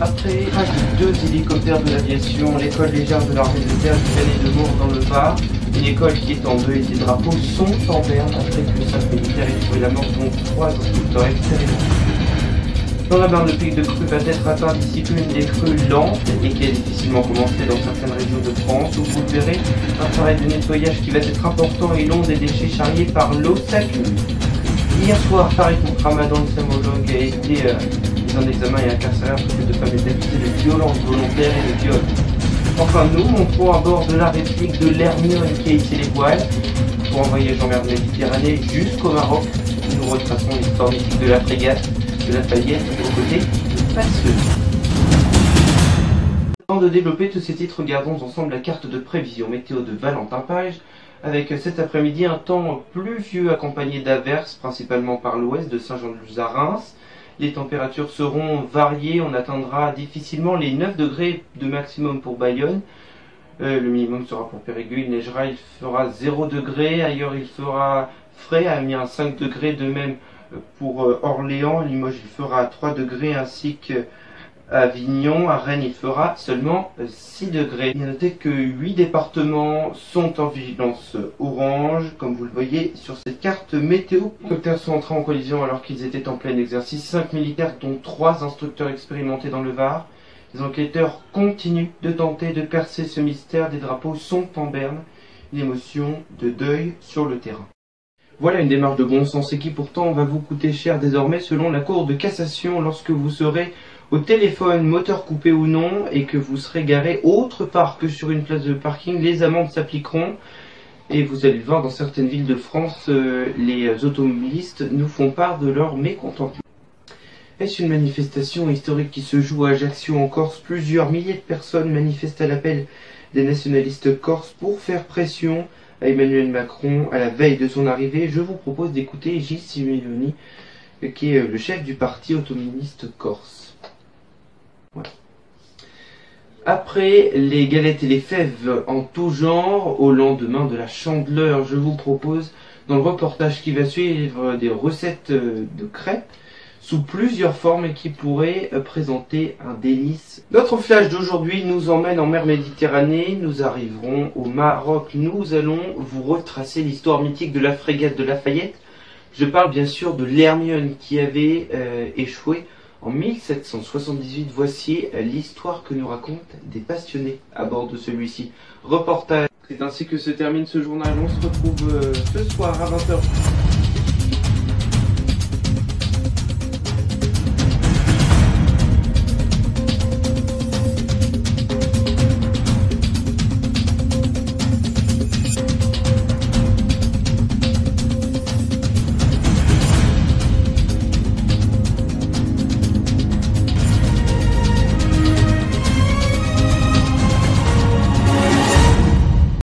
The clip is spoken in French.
Après le crash de 2 hélicoptères de l'aviation, l'école légère de l'armée de terre du Canet de Mort dans le Var, une école qui est en deuil, des drapeaux sont en berne après que 5 militaires aient trouvé la mort, dont 3 instructeurs expérimentés. Dans la barre de pic de crue va être atteint d'ici peu une des crues lentes et qui est difficilement commencée dans certaines régions de France, où vous verrez un travail de nettoyage qui va être important et long des déchets charriés par l'eau s'accumule. Hier soir, Tariq Ramadan, islamologue, a été mis en examen et incarcéré après que 2 femmes étaient accusées de violence volontaire et de viol. Enfin, nous montrons à bord de la réplique de l'Hermione qui a hissé les voiles pour un voyage en mer Méditerranée jusqu'au Maroc. Nous retraçons l'histoire mythique de la frégate, de la Fayette aux côtés de passionnés. Avant de développer tous ces titres, regardons ensemble la carte de prévision météo de Valentin Page, avec cet après-midi un temps pluvieux accompagné d'averses, principalement par l'ouest de Saint-Jean-de-Luz à Reims. Les températures seront variées, on atteindra difficilement les 9 degrés de maximum pour Bayonne. Le minimum sera pour Périgueux, il neigera, il fera 0 degré, ailleurs il fera frais, à Amiens 5 degrés, de même pour Orléans, Limoges il fera 3 degrés, ainsi qu'à Avignon, à Rennes il fera seulement 6 degrés. Il y a noté que 8 départements sont en vigilance orange, comme vous le voyez sur cette carte météo. Les hélicoptères sont entrés en collision alors qu'ils étaient en plein exercice. 5 militaires dont 3 instructeurs expérimentés dans le Var. Les enquêteurs continuent de tenter de percer ce mystère. Des drapeaux sont en berne. Une émotion de deuil sur le terrain. Voilà une démarche de bon sens et qui pourtant va vous coûter cher désormais selon la Cour de cassation lorsque vous serez au téléphone, moteur coupé ou non, et que vous serez garé autre part que sur une place de parking. Les amendes s'appliqueront et vous allez le voir dans certaines villes de France, les automobilistes nous font part de leur mécontentement. Est-ce une manifestation historique qui se joue à Ajaccio en Corse? Plusieurs milliers de personnes manifestent à l'appel des nationalistes corses pour faire pression à Emmanuel Macron à la veille de son arrivée. Je vous propose d'écouter Gilles Simeoni, qui est le chef du parti autonomiste corse. Voilà. Après les galettes et les fèves en tout genre, au lendemain de la Chandeleur, je vous propose, dans le reportage qui va suivre, des recettes de crêpes sous plusieurs formes et qui pourraient présenter un délice. Notre flash d'aujourd'hui nous emmène en mer Méditerranée, nous arriverons au Maroc, nous allons vous retracer l'histoire mythique de la frégate de Lafayette. Je parle bien sûr de l'Hermione qui avait échoué en 1778. Voici l'histoire que nous racontent des passionnés à bord de celui-ci. Reportage. C'est ainsi que se termine ce journal. On se retrouve ce soir à 20h.